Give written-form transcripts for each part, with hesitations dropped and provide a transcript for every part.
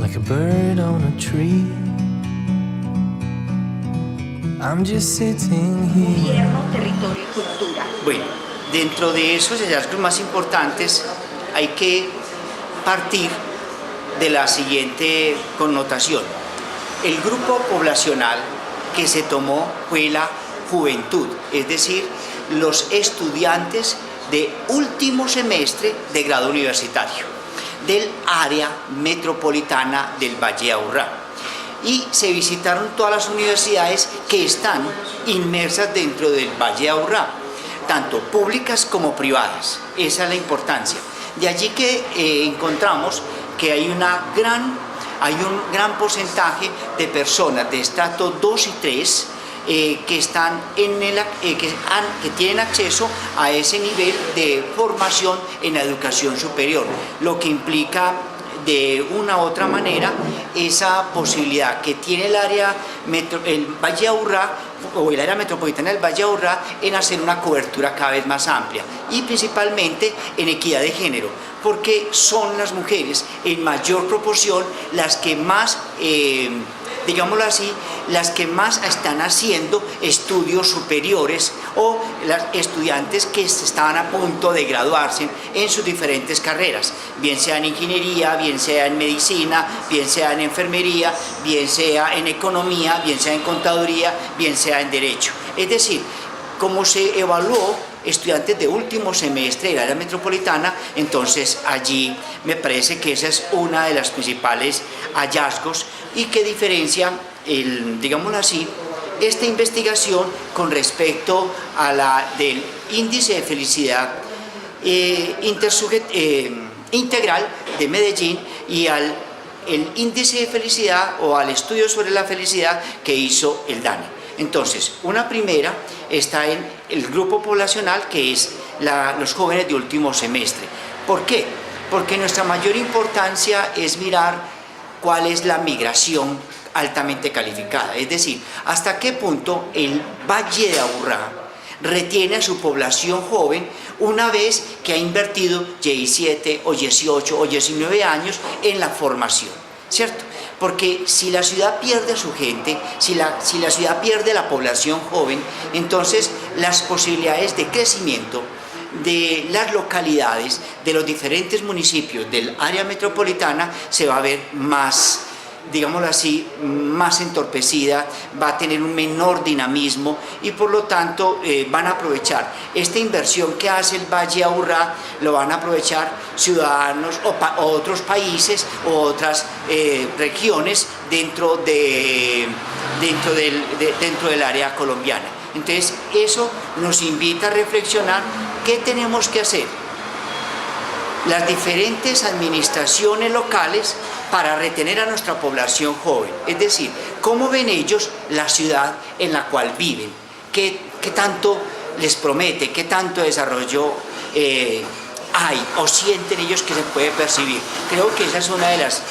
like a bird on a tree. I'm just sitting here. Gobierno, territorio y cultura. Bueno, dentro de esos hallazgos más importantes hay que partir de la siguiente connotación. El grupo poblacional que se tomó fue la juventud, es decir, los estudiantes de último semestre de grado universitario del área metropolitana del Valle de Aburrá. Y se visitaron todas las universidades que están inmersas dentro del Valle de Aburrá, tanto públicas como privadas. Esa es la importancia. De allí que encontramos que hay un gran porcentaje de personas de estrato 2 y 3 que están que tienen acceso a ese nivel de formación en la educación superior, lo que implica de una u otra manera esa posibilidad que tiene el Valle de Aburrá o el área metropolitana del Valle de Aburrá en hacer una cobertura cada vez más amplia y principalmente en equidad de género, porque son las mujeres en mayor proporción las que más digámoslo así, las que más están haciendo estudios superiores o las estudiantes que estaban a punto de graduarse en sus diferentes carreras, bien sea en ingeniería, bien sea en medicina, bien sea en enfermería, bien sea en economía, bien sea en contaduría, bien sea en derecho. Es decir, como se evaluó estudiantes de último semestre del área metropolitana, entonces allí me parece que esa es una de las principales hallazgos y que diferencia, digámoslo así, esta investigación con respecto a la del índice de felicidad integral de Medellín y el índice de felicidad o al estudio sobre la felicidad que hizo el DANE. Entonces, una primera está en el grupo poblacional que es los jóvenes de último semestre. ¿Por qué? Porque nuestra mayor importancia es mirar cuál es la migración altamente calificada, es decir, hasta qué punto el Valle de Aburrá retiene a su población joven una vez que ha invertido 17 o 18 o 19 años en la formación, ¿cierto? Porque si la ciudad pierde a su gente, si la ciudad pierde la población joven, entonces las posibilidades de crecimiento de las localidades, de los diferentes municipios del área metropolitana se va a ver más, digámoslo así, más entorpecida, va a tener un menor dinamismo y por lo tanto van a aprovechar esta inversión que hace el Valle de Aburrá, lo van a aprovechar ciudadanos o otros países o otras regiones dentro del área colombiana. Entonces eso nos invita a reflexionar qué tenemos que hacer las diferentes administraciones locales para retener a nuestra población joven, es decir, cómo ven ellos la ciudad en la cual viven, qué tanto les promete, qué tanto desarrollo hay o sienten ellos que se puede percibir. Creo que esa es una de las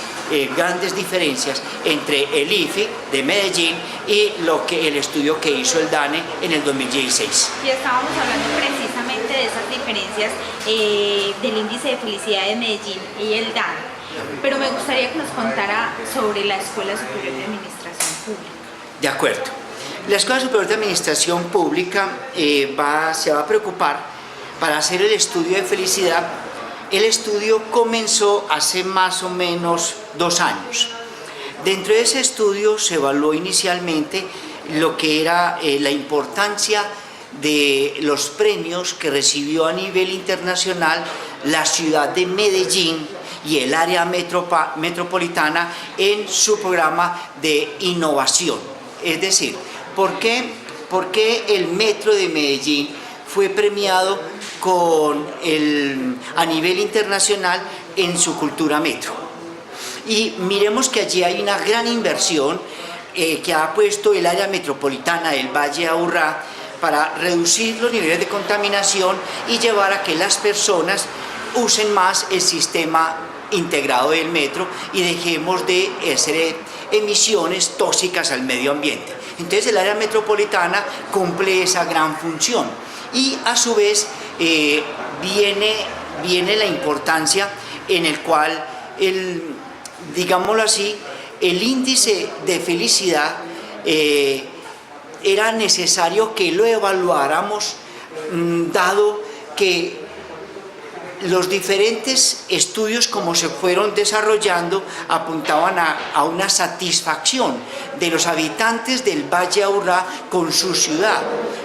grandes diferencias entre el IFI de Medellín y el estudio que hizo el DANE en el 2016. Y estábamos hablando precisamente de esas diferencias del índice de felicidad de Medellín y el DANE, pero me gustaría que nos contara sobre la Escuela Superior de Administración Pública. De acuerdo. La Escuela Superior de Administración Pública se va a preocupar para hacer el estudio de felicidad. El estudio comenzó hace más o menos 2 años. Dentro de ese estudio se evaluó inicialmente lo que era la importancia de los premios que recibió a nivel internacional la ciudad de Medellín y el área metropolitana en su programa de innovación. Es decir, ¿por qué el metro de Medellín fue premiado a nivel internacional en su cultura metro? Y miremos que allí hay una gran inversión que ha puesto el área metropolitana del Valle de Aburrá para reducir los niveles de contaminación y llevar a que las personas usen más el sistema integrado del metro y dejemos de hacer emisiones tóxicas al medio ambiente. Entonces el área metropolitana cumple esa gran función y a su vez viene la importancia en el cual digámoslo así, el índice de felicidad era necesario que lo evaluáramos, dado que los diferentes estudios como se fueron desarrollando apuntaban a una satisfacción de los habitantes del Valle Aburrá con su ciudad.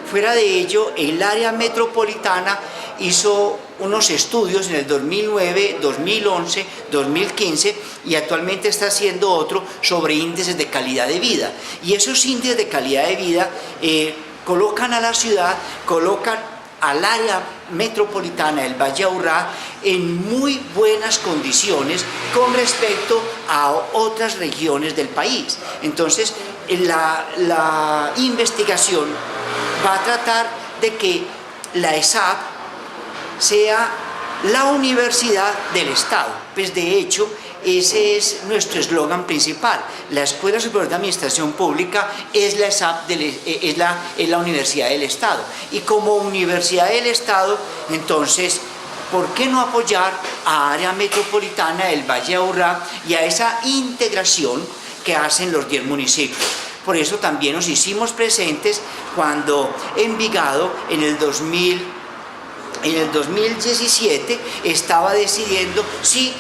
Fuera de ello, el área metropolitana hizo unos estudios en el 2009, 2011, 2015 y actualmente está haciendo otro sobre índices de calidad de vida. Y esos índices de calidad de vida colocan a la ciudad, colocan al área metropolitana del Valle Aburrá en muy buenas condiciones con respecto a otras regiones del país. Entonces, la investigación va a tratar de que la ESAP sea la universidad del Estado. Pues de hecho, ese es nuestro eslogan principal. La Escuela Superior de Administración Pública es la ESAP, es la Universidad del Estado. Y como Universidad del Estado, entonces, ¿por qué no apoyar a área metropolitana del Valle Aburrá y a esa integración que hacen los 10 municipios? Por eso también nos hicimos presentes cuando Envigado en el 2017 estaba decidiendo si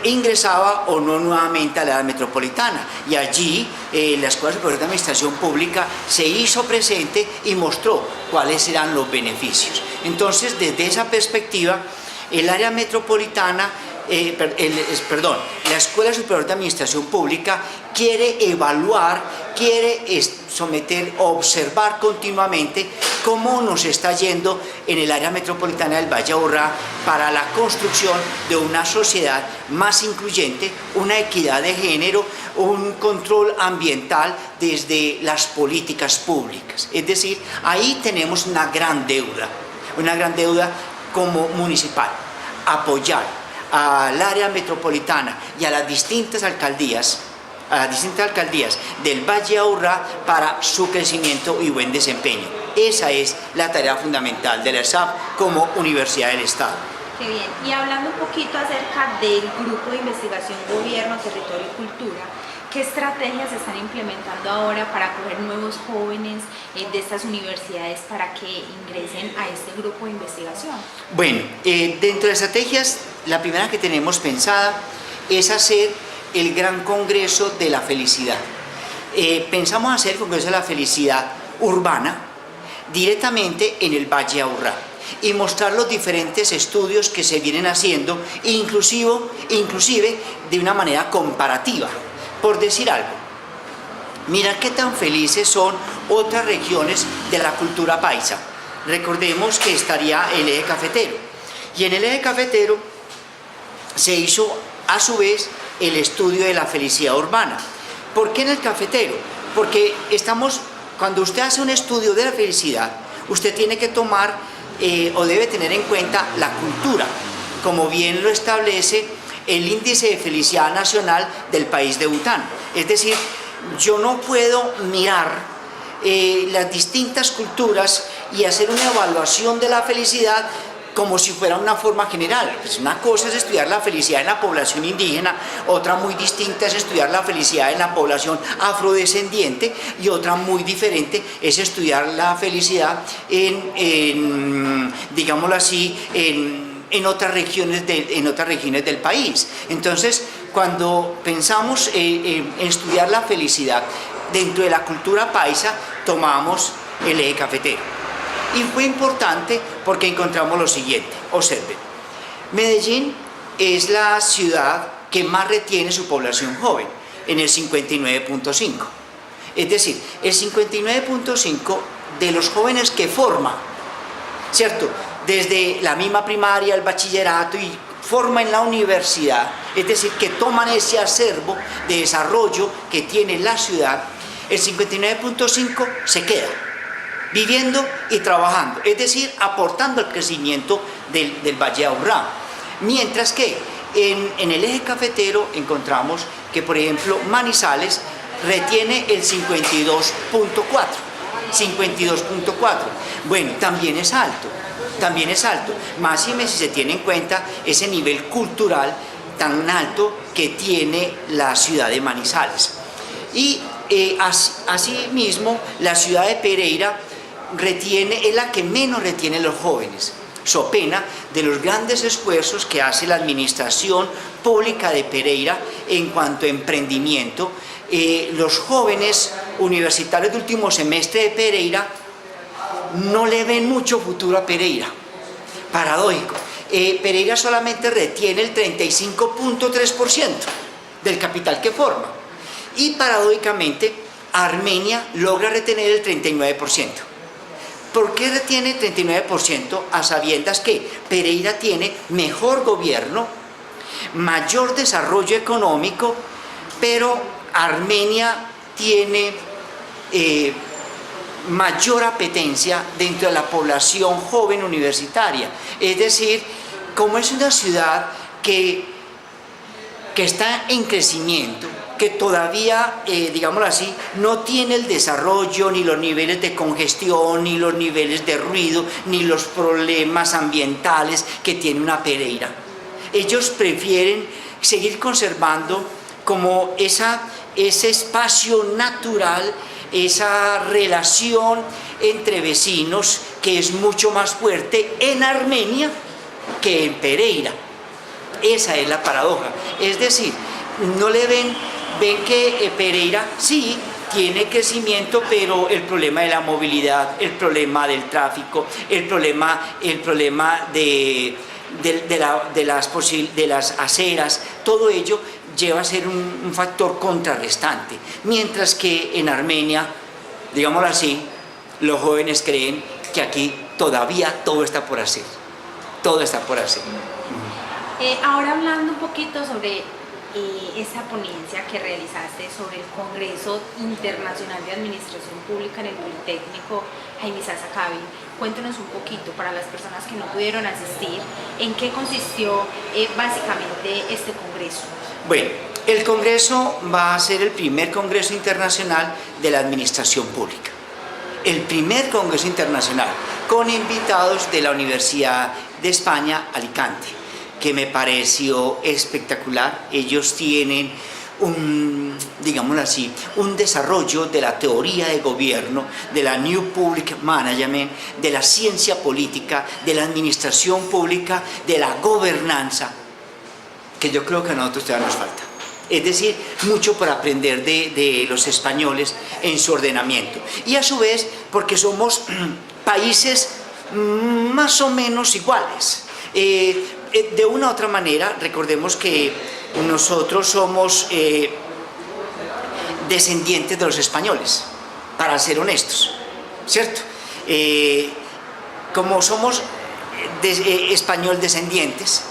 ingresaba o no nuevamente a la área metropolitana, y allí la Escuela Superior de Administración Pública se hizo presente y mostró cuáles eran los beneficios. Entonces, desde esa perspectiva, el área metropolitana, la Escuela Superior de Administración Pública quiere evaluar, quiere someter, observar continuamente cómo nos está yendo en el área metropolitana del Valle Aburrá para la construcción de una sociedad más incluyente, una equidad de género, un control ambiental desde las políticas públicas. Es decir, ahí tenemos una gran deuda como municipal, apoyar al área metropolitana y a las distintas alcaldías del Valle Aburrá para su crecimiento y buen desempeño. Esa es la tarea fundamental de la ESAP como Universidad del Estado. Qué bien. Y hablando un poquito acerca del Grupo de Investigación Gobierno, Territorio y Cultura, ¿qué estrategias se están implementando ahora para acoger nuevos jóvenes de estas universidades para que ingresen a este grupo de investigación? Bueno, dentro de estrategias, la primera que tenemos pensada es hacer el Gran Congreso de la Felicidad. Pensamos hacer el Congreso de la Felicidad urbana directamente en el Valle Aburrá y mostrar los diferentes estudios que se vienen haciendo, inclusive de una manera comparativa. Por decir algo, mirad qué tan felices son otras regiones de la cultura paisa. Recordemos que estaría el eje cafetero, y en el eje cafetero se hizo a su vez el estudio de la felicidad urbana. ¿Por qué en el cafetero? Porque cuando usted hace un estudio de la felicidad, usted tiene que tomar o debe tener en cuenta la cultura, como bien lo establece el índice de felicidad nacional del país de Bután. Es decir, yo no puedo mirar las distintas culturas y hacer una evaluación de la felicidad como si fuera una forma general. Pues una cosa es estudiar la felicidad en la población indígena, otra muy distinta es estudiar la felicidad en la población afrodescendiente, y otra muy diferente es estudiar la felicidad digámoslo así, en otras regiones del país. Entonces, cuando pensamos en estudiar la felicidad dentro de la cultura paisa, tomamos el eje cafetero. Y fue importante porque encontramos lo siguiente. Observen, Medellín es la ciudad que más retiene su población joven, en el 59.5. Es decir, el 59.5 de los jóvenes que forma, ¿cierto?, desde la misma primaria, el bachillerato y forma en la universidad, es decir, que toman ese acervo de desarrollo que tiene la ciudad, el 59.5 se queda viviendo y trabajando, es decir, aportando al crecimiento del Valle Aburrá. Mientras que en el eje cafetero encontramos que, por ejemplo, Manizales retiene el 52.4. Bueno, también es alto, más si se tiene en cuenta ese nivel cultural tan alto que tiene la ciudad de Manizales. Y asimismo, la ciudad de Pereira es la que menos retiene los jóvenes, so pena de los grandes esfuerzos que hace la administración pública de Pereira en cuanto a emprendimiento. Los jóvenes universitarios de último semestre de Pereira no le ven mucho futuro a Pereira. Paradójico. Pereira solamente retiene el 35.3% del capital que forma. Y paradójicamente, Armenia logra retener el 39%. ¿Por qué retiene el 39%? A sabiendas que Pereira tiene mejor gobierno, mayor desarrollo económico, pero Armenia tiene mayor apetencia dentro de la población joven universitaria. Es decir, como es una ciudad que está en crecimiento, que todavía, digámoslo así, no tiene el desarrollo, ni los niveles de congestión, ni los niveles de ruido, ni los problemas ambientales que tiene una Pereira. Ellos prefieren seguir conservando como ese espacio natural, esa relación entre vecinos que es mucho más fuerte en Armenia que en Pereira. Esa es la paradoja. Es decir, no le ven que Pereira sí tiene crecimiento, pero el problema de la movilidad, el problema del tráfico, el problema de las aceras, todo ello lleva a ser un factor contrarrestante, mientras que en Armenia, digámoslo así, los jóvenes creen que aquí todavía todo está por hacer, todo está por hacer. Ahora hablando un poquito sobre esa ponencia que realizaste sobre el Congreso Internacional de Administración Pública en el Politécnico Jaime Sasa-Cabil, cuéntanos un poquito para las personas que no pudieron asistir, en qué consistió básicamente este congreso. Bueno, el congreso va a ser el primer congreso internacional de la administración pública. El primer congreso internacional con invitados de la Universidad de España, Alicante, que me pareció espectacular. Ellos tienen digámoslo así, un desarrollo de la teoría de gobierno, de la New Public Management, de la ciencia política, de la administración pública, de la gobernanza, que yo creo que a nosotros todavía nos falta. Es decir, mucho por aprender de los españoles en su ordenamiento. Y a su vez, porque somos países más o menos iguales. De una u otra manera, recordemos que nosotros somos descendientes de los españoles, para ser honestos, ¿cierto? Como somos español descendientes,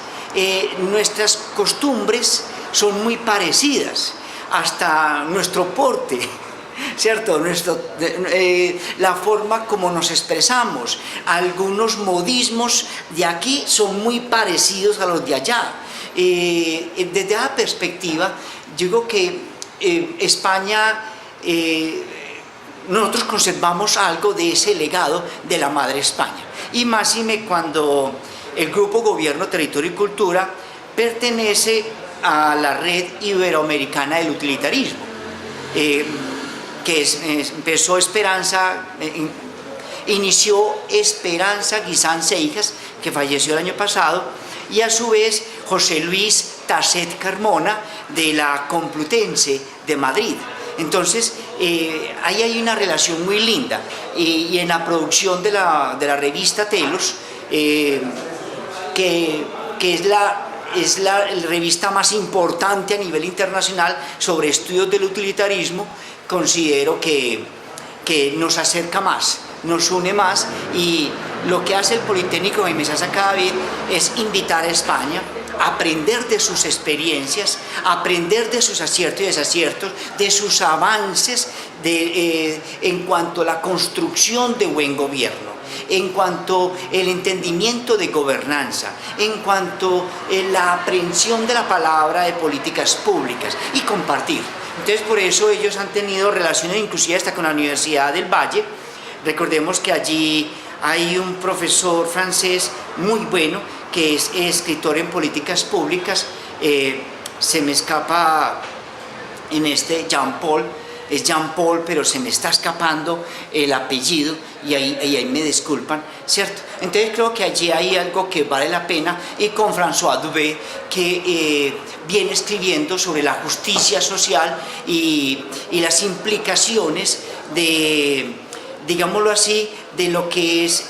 nuestras costumbres son muy parecidas, hasta nuestro porte, ¿cierto? La forma como nos expresamos, algunos modismos de aquí son muy parecidos a los de allá. Desde esa perspectiva, yo digo que España, nosotros conservamos algo de ese legado de la Madre España. Y máxime cuando el Grupo Gobierno, Territorio y Cultura pertenece a la Red Iberoamericana del Utilitarismo, que empezó inició Esperanza Guisán Seijas, que falleció el año pasado, y a su vez José Luis Tasset Carmona, de la Complutense de Madrid. Entonces, ahí hay una relación muy linda, y en la producción de la revista Telos, que es la revista más importante a nivel internacional sobre estudios del utilitarismo, considero que nos acerca más, nos une más, y lo que hace el Politécnico Jaime Sasa-Cabil es invitar a España a aprender de sus experiencias, a aprender de sus aciertos y desaciertos, de sus avances en cuanto a la construcción de buen gobierno, en cuanto el entendimiento de gobernanza, en cuanto la aprehensión de la palabra de políticas públicas, y compartir. Entonces, por eso ellos han tenido relaciones inclusive hasta con la Universidad del Valle. Recordemos que allí hay un profesor francés muy bueno que es escritor en políticas públicas, se me escapa en este Jean Paul, es Jean Paul, pero se me está escapando el apellido y ahí me disculpan, ¿cierto? Entonces creo que allí hay algo que vale la pena, y con François Dubé, que viene escribiendo sobre la justicia social y las implicaciones de, digámoslo así, de lo que es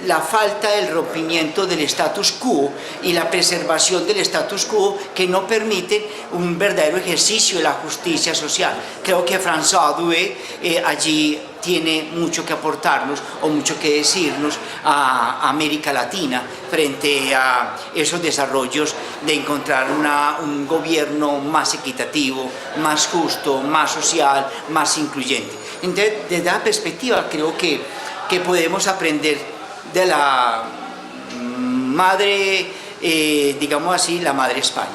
la falta del rompimiento del status quo y la preservación del status quo, que no permiten un verdadero ejercicio de la justicia social. Creo que François Dubé allí tiene mucho que aportarnos o mucho que decirnos a América Latina frente a esos desarrollos de encontrar un gobierno más equitativo, más justo, más social, más incluyente. Entonces, desde la perspectiva, creo que podemos aprender de la madre, digamos así, la madre España.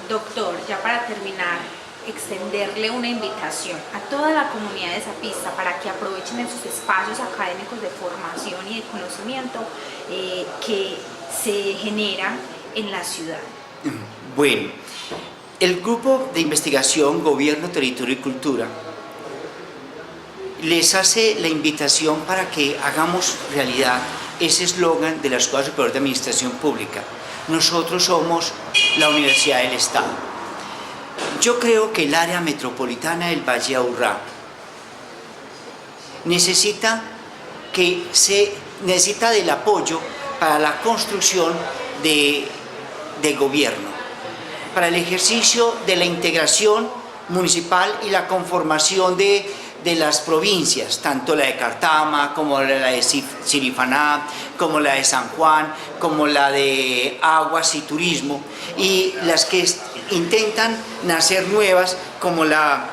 Doctor, ya para terminar, extenderle una invitación a toda la comunidad de Zapista para que aprovechen esos espacios académicos de formación y de conocimiento que se generan en la ciudad. Bueno, el grupo de investigación Gobierno, Territorio y Cultura les hace la invitación para que hagamos realidad ese eslogan de la Escuela Superior de Administración Pública: nosotros somos la Universidad del Estado. Yo creo que el área metropolitana del Valle de Aburrá necesita del apoyo para la construcción de gobierno, para el ejercicio de la integración municipal y la conformación de las provincias, tanto la de Cartama, como la de Sirifaná, como la de San Juan, como la de Aguas y Turismo, y las que intentan nacer nuevas, como la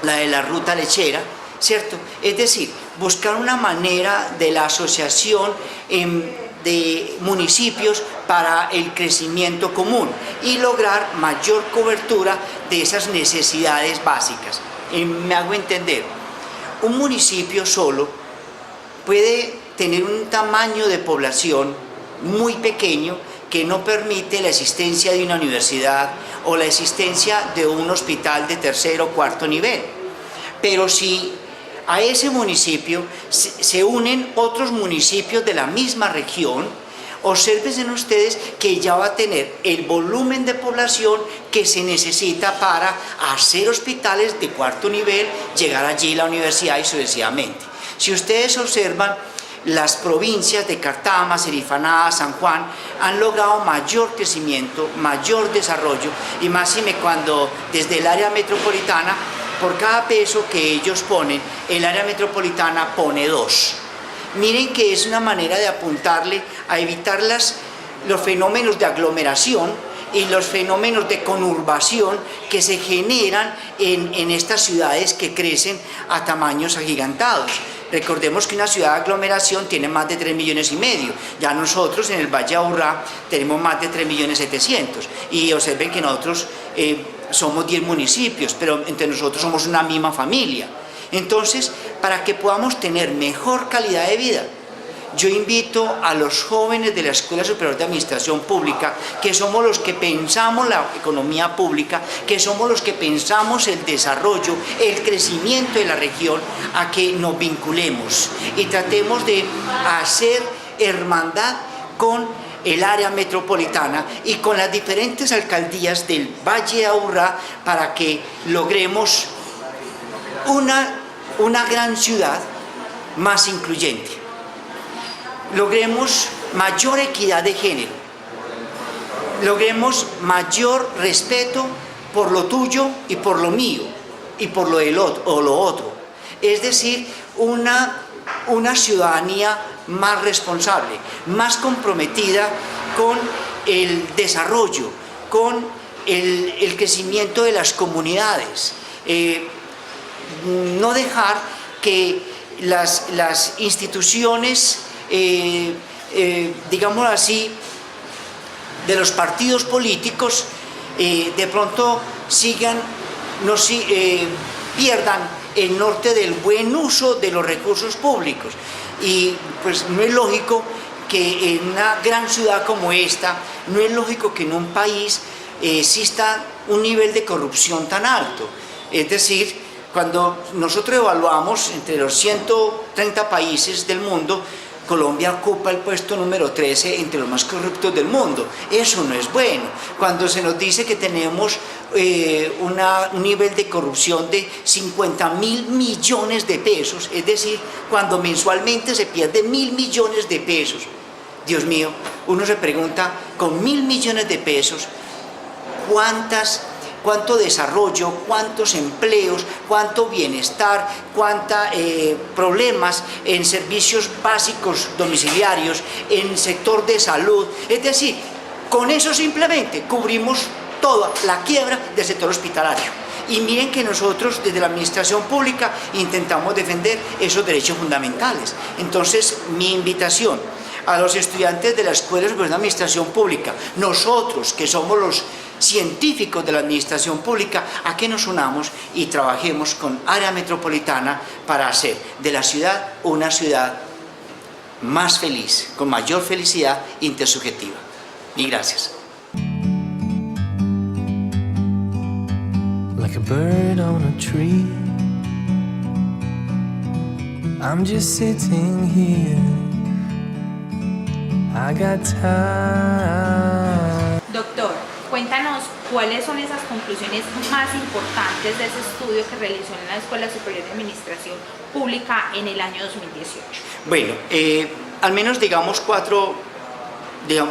de la Ruta Lechera, ¿cierto? Es decir, buscar una manera de la asociación de municipios para el crecimiento común y lograr mayor cobertura de esas necesidades básicas. Me hago entender, un municipio solo puede tener un tamaño de población muy pequeño que no permite la existencia de una universidad o la existencia de un hospital de tercer o cuarto nivel. Pero si a ese municipio se unen otros municipios de la misma región, observen ustedes que ya va a tener el volumen de población que se necesita para hacer hospitales de cuarto nivel, llegar allí a la universidad y sucesivamente. Si ustedes observan, las provincias de Cartama, Sirifaná, San Juan han logrado mayor crecimiento, mayor desarrollo, y máxime cuando desde el área metropolitana, por cada peso que ellos ponen, el área metropolitana pone 2. Miren que es una manera de apuntarle a evitar los fenómenos de aglomeración y los fenómenos de conurbación que se generan en estas ciudades que crecen a tamaños agigantados. Recordemos que una ciudad de aglomeración tiene más de 3,5 millones. Ya nosotros en el Valle de Aburrá tenemos más de 3,700,000. Y observen que nosotros somos 10 municipios, pero entre nosotros somos una misma familia. Entonces, para que podamos tener mejor calidad de vida, yo invito a los jóvenes de la Escuela Superior de Administración Pública, que somos los que pensamos la economía pública, que somos los que pensamos el desarrollo, el crecimiento de la región, a que nos vinculemos y tratemos de hacer hermandad con el área metropolitana y con las diferentes alcaldías del Valle de Aburrá para que logremos una gran ciudad más incluyente. Logremos mayor equidad de género, logremos mayor respeto por lo tuyo y por lo mío y por lo del otro, o lo otro. Es decir, una ciudadanía más responsable, más comprometida con el desarrollo, con el crecimiento de las comunidades. No dejar que las instituciones, digámoslo así, de los partidos políticos de pronto pierdan el norte del buen uso de los recursos públicos. Y pues no es lógico que en una gran ciudad como esta, no es lógico que en un país exista un nivel de corrupción tan alto. Es decir, cuando nosotros evaluamos entre los 130 países del mundo, Colombia ocupa el puesto número 13 entre los más corruptos del mundo. Eso no es bueno. Cuando se nos dice que tenemos un nivel de corrupción de 50.000 millones de pesos, es decir, cuando mensualmente se pierden 1.000 millones de pesos, Dios mío, uno se pregunta, con 1.000 millones de pesos, cuánto desarrollo, cuántos empleos, cuánto bienestar, cuántos problemas en servicios básicos domiciliarios, en sector de salud. Es decir, con eso simplemente cubrimos toda la quiebra del sector hospitalario. Y miren que nosotros desde la administración pública intentamos defender esos derechos fundamentales. Entonces, mi invitación a los estudiantes de la Escuela Superior de Administración Pública, nosotros que somos los científicos de la administración pública, a que nos unamos y trabajemos con área metropolitana para hacer de la ciudad una ciudad más feliz, con mayor felicidad intersubjetiva. Y gracias. Like a bird on a tree, I'm just sitting here. I got time. Doctor, cuéntanos cuáles son esas conclusiones más importantes de ese estudio que realizó en la Escuela Superior de Administración Pública en el año 2018. Bueno, al menos digamos cuatro de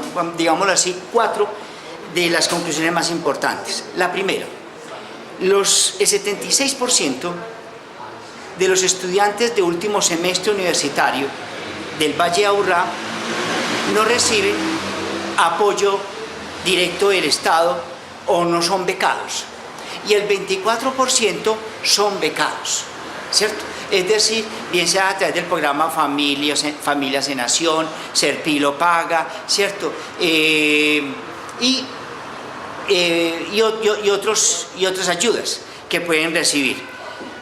las conclusiones más importantes. La primera, el 76% de los estudiantes de último semestre universitario del Valle de Aburrá no reciben apoyo directo del Estado o no son becados, y el 24% son becados, ¿cierto? Es decir, bien sea a través del programa Familias en Acción, Serpilo Paga, ¿cierto? Y otras ayudas que pueden recibir,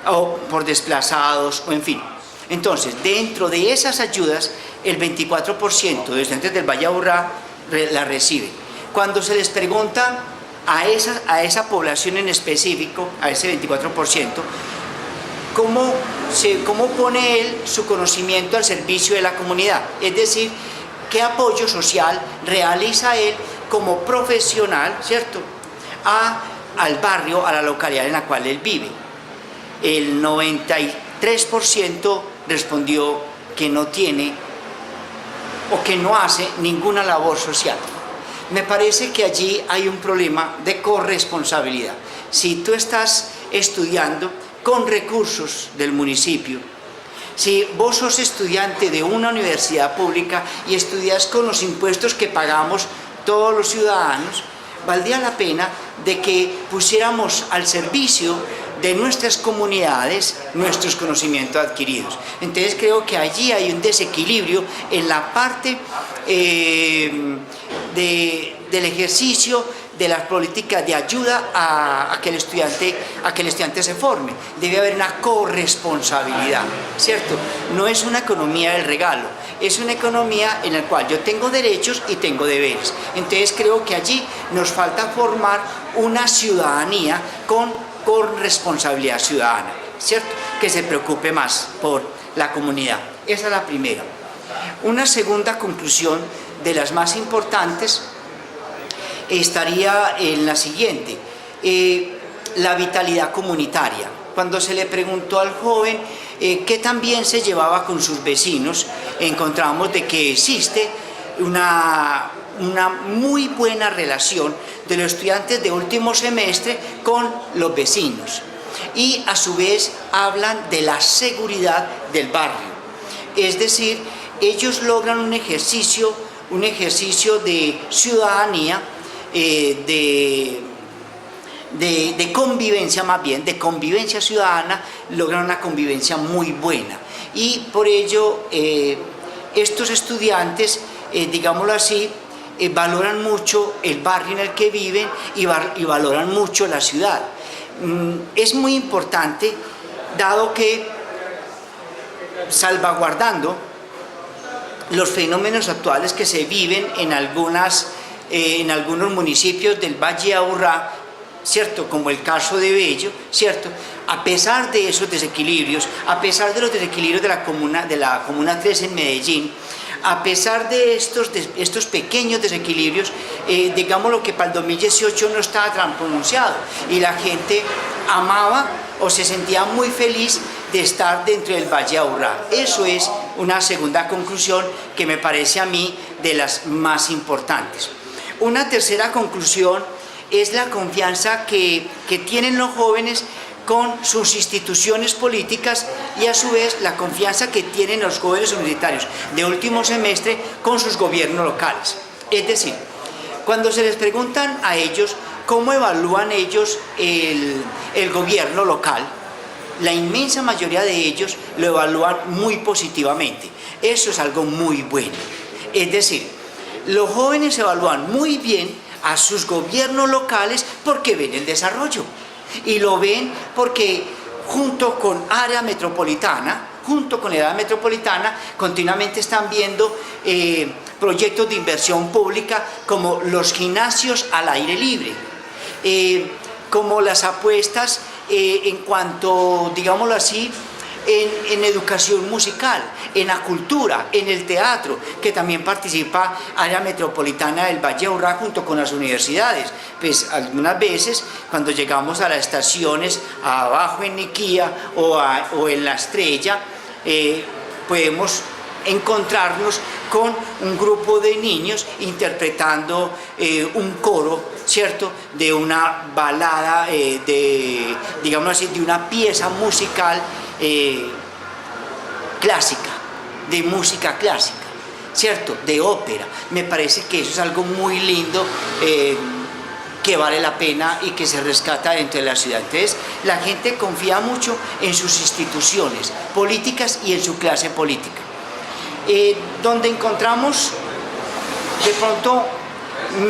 o por desplazados, o en fin. Entonces, dentro de esas ayudas, el 24% de estudiantes del Valle de Aburrá la reciben. Cuando se les pregunta a esa población en específico, a ese 24%, ¿cómo pone él su conocimiento al servicio de la comunidad? Es decir, ¿qué apoyo social realiza él como profesional, ¿cierto?, al barrio, a la localidad en la cual él vive? El 93% respondió que no tiene o que no hace ninguna labor social. Me parece que allí hay un problema de corresponsabilidad. Si tú estás estudiando con recursos del municipio, si vos sos estudiante de una universidad pública y estudias con los impuestos que pagamos todos los ciudadanos, valdría la pena de que pusiéramos al servicio de nuestras comunidades nuestros conocimientos adquiridos. Entonces creo que allí hay un desequilibrio en la parte del ejercicio de las políticas de ayuda a que el estudiante se forme. Debe haber una corresponsabilidad, ¿cierto? No es una economía del regalo, es una economía en la cual yo tengo derechos y tengo deberes. Entonces creo que allí nos falta formar una ciudadanía con responsabilidad ciudadana, ¿cierto? Que se preocupe más por la comunidad. Esa es la primera. Una segunda conclusión, de las más importantes, estaría en la siguiente: la vitalidad comunitaria. Cuando se le preguntó al joven qué tan bien se llevaba con sus vecinos, encontramos de que existe una muy buena relación de los estudiantes de último semestre con los vecinos, y a su vez hablan de la seguridad del barrio. Es decir, ellos logran un ejercicio de ciudadanía, de convivencia, más bien, de convivencia ciudadana, logran una convivencia muy buena. Y por ello, estos estudiantes, digámoslo así, valoran mucho el barrio en el que viven y valoran mucho la ciudad. Es muy importante, dado que salvaguardando los fenómenos actuales que se viven en algunos municipios del Valle de Aburrá, ¿cierto? Como el caso de Bello, ¿cierto? A pesar de esos desequilibrios, a pesar de los desequilibrios de la comuna 3 en Medellín, a pesar de estos pequeños desequilibrios, digamos lo que para el 2018 no estaba tan pronunciado y la gente amaba o se sentía muy feliz de estar dentro del Valle de Aburrá. Eso es una segunda conclusión que me parece a mí de las más importantes. Una tercera conclusión es la confianza que tienen los jóvenes con sus instituciones políticas y a su vez la confianza que tienen los jóvenes universitarios de último semestre con sus gobiernos locales. Es decir, cuando se les preguntan a ellos cómo evalúan ellos el gobierno local, la inmensa mayoría de ellos lo evalúan muy positivamente. Eso es algo muy bueno. Es decir, los jóvenes evalúan muy bien a sus gobiernos locales porque ven el desarrollo. Y lo ven porque junto con área metropolitana, continuamente están viendo proyectos de inversión pública como los gimnasios al aire libre, como las apuestas en cuanto, digámoslo así, en educación musical, en la cultura, en el teatro, que también participa área metropolitana del Valle de Aburrá junto con las universidades. Pues algunas veces cuando llegamos a las estaciones abajo en Niquía o en La Estrella, podemos encontrarnos con un grupo de niños interpretando un coro, ¿cierto?, de una balada, digamos así, de una pieza musical clásica, de música clásica, ¿cierto?, de ópera. Me parece que eso es algo muy lindo que vale la pena y que se rescata dentro de la ciudad. Entonces, la gente confía mucho en sus instituciones políticas y en su clase política. Donde encontramos de pronto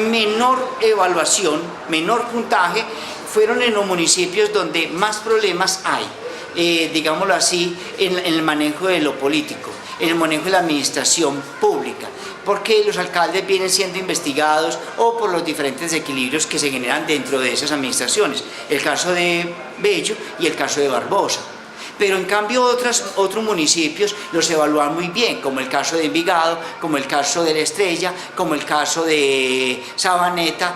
menor evaluación, menor puntaje, fueron en los municipios donde más problemas hay, digámoslo así, en el manejo de lo político, en el manejo de la administración pública, porque los alcaldes vienen siendo investigados o por los diferentes desequilibrios que se generan dentro de esas administraciones, el caso de Bello y el caso de Barbosa. Pero en cambio otros municipios los evalúan muy bien, como el caso de Envigado, como el caso de La Estrella, como el caso de Sabaneta,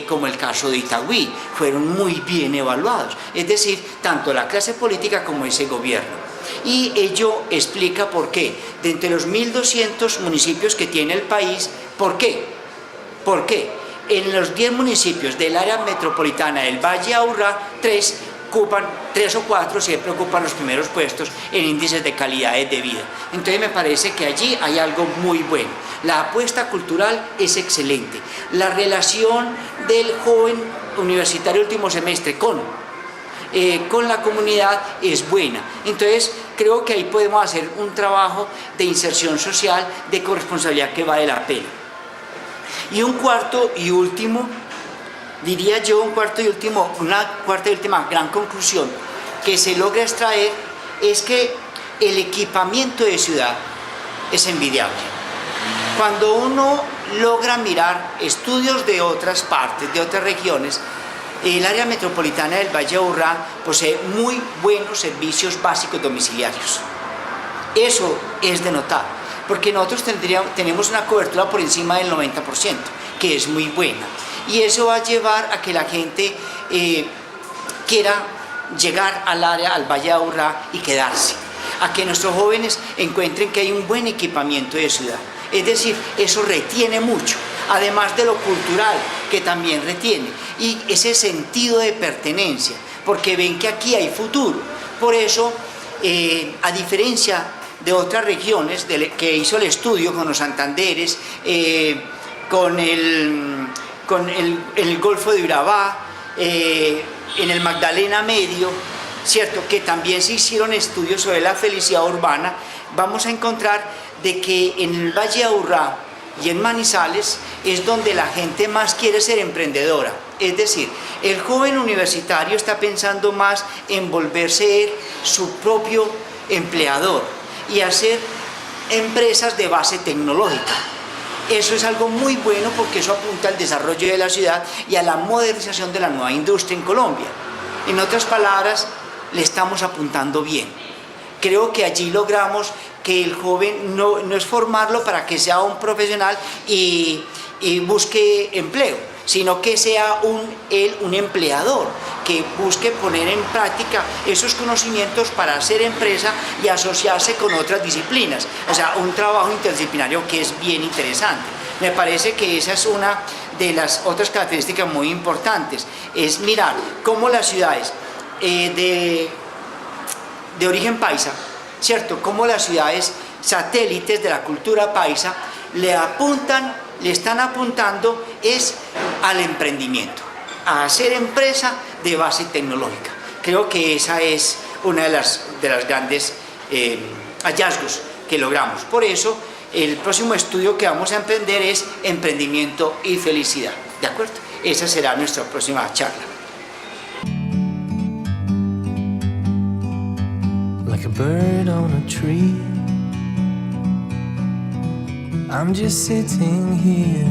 como el caso de Itagüí. Fueron muy bien evaluados, es decir, tanto la clase política como ese gobierno. Y ello explica por qué, de entre los 1.200 municipios que tiene el país, ¿por qué? ¿Por qué? En los 10 municipios del área metropolitana del Valle de Aburrá, 3 o 4 siempre ocupan los primeros puestos en índices de calidad de vida. Entonces me parece que allí hay algo muy bueno. La apuesta cultural es excelente. La relación del joven universitario último semestre con la comunidad es buena. Entonces creo que ahí podemos hacer un trabajo de inserción social, de corresponsabilidad que vale la pena. Y un cuarto y último, diría yo, una cuarta y última gran conclusión que se logra extraer es que el equipamiento de ciudad es envidiable. Cuando uno logra mirar estudios de otras partes, de otras regiones, el área metropolitana del Valle de Aburrá posee muy buenos servicios básicos domiciliarios. Eso es de notar, porque nosotros tenemos una cobertura por encima del 90%, que es muy buena. Y eso va a llevar a que la gente quiera llegar al Valle de Aburrá y quedarse, a que nuestros jóvenes encuentren que hay un buen equipamiento de ciudad. Es decir, eso retiene mucho, además de lo cultural, que también retiene, y ese sentido de pertenencia, porque ven que aquí hay futuro. Por eso, a diferencia de otras regiones que hizo el estudio con los Santanderes, con el Golfo de Urabá, en el Magdalena Medio, ¿cierto?, que también se hicieron estudios sobre la felicidad urbana, vamos a encontrar de que en el Valle de Aburrá y en Manizales es donde la gente más quiere ser emprendedora. Es decir, el joven universitario está pensando más en volverse su propio empleador y hacer empresas de base tecnológica. Eso es algo muy bueno porque eso apunta al desarrollo de la ciudad y a la modernización de la nueva industria en Colombia. En otras palabras, le estamos apuntando bien. Creo que allí logramos que el joven no es formarlo para que sea un profesional y busque empleo, sino que sea él un empleador, que busque poner en práctica esos conocimientos para hacer empresa y asociarse con otras disciplinas. O sea, un trabajo interdisciplinario que es bien interesante. Me parece que esa es una de las otras características muy importantes, es mirar cómo las ciudades de origen paisa, ¿cierto? Cómo las ciudades satélites de la cultura paisa le están apuntando es al emprendimiento, a hacer empresa de base tecnológica. Creo que esa es una de las grandes hallazgos que logramos. Por eso, el próximo estudio que vamos a emprender es emprendimiento y felicidad. ¿De acuerdo? Esa será nuestra próxima charla. Like a bird on a tree, I'm just sitting here.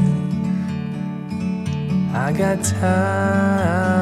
I got time.